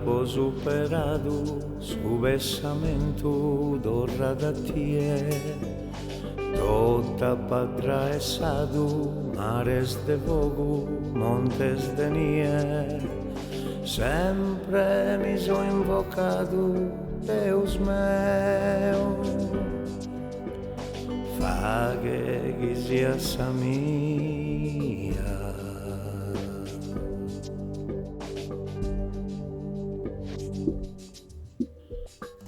po superado su vessamento d'orra da tie, tota patraesado mares de vogu, montes de nie, sempre mi so invocado Deus meu, fa che sia sa mia.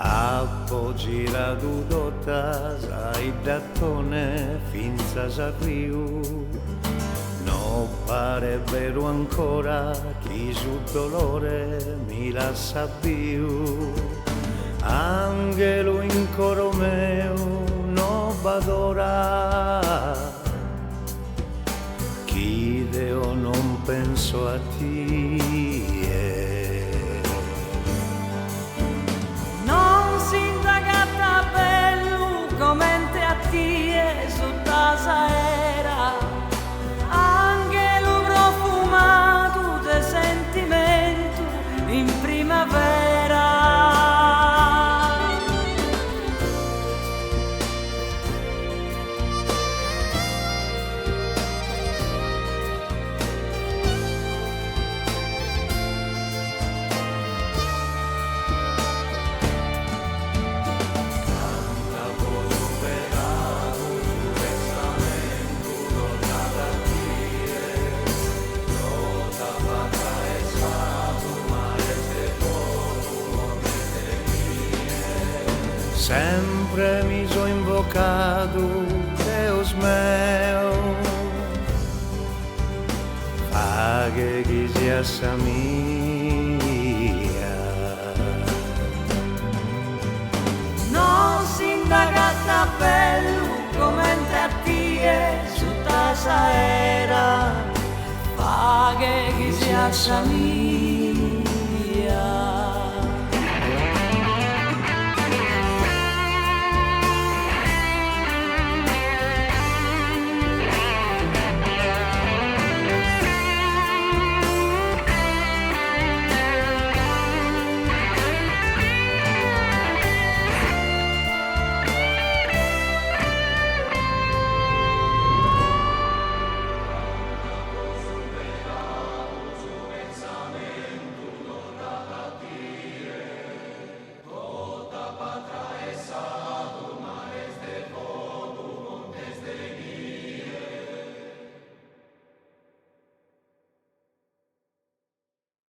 Appo girato dotas ai dattone finza s'arriu, no pare vero ancora chi su dolore mi lascia più. Angelo in coro meo no badora, chi deo non penso a ti. Comente a tie su tasa era angelo profumato de sentimento in primavera. Sempre mi so invocato Deus meu, fa che chi sia sa mia. Non si indagata bello come a tie su tasa era, fa che chi sia sa mia.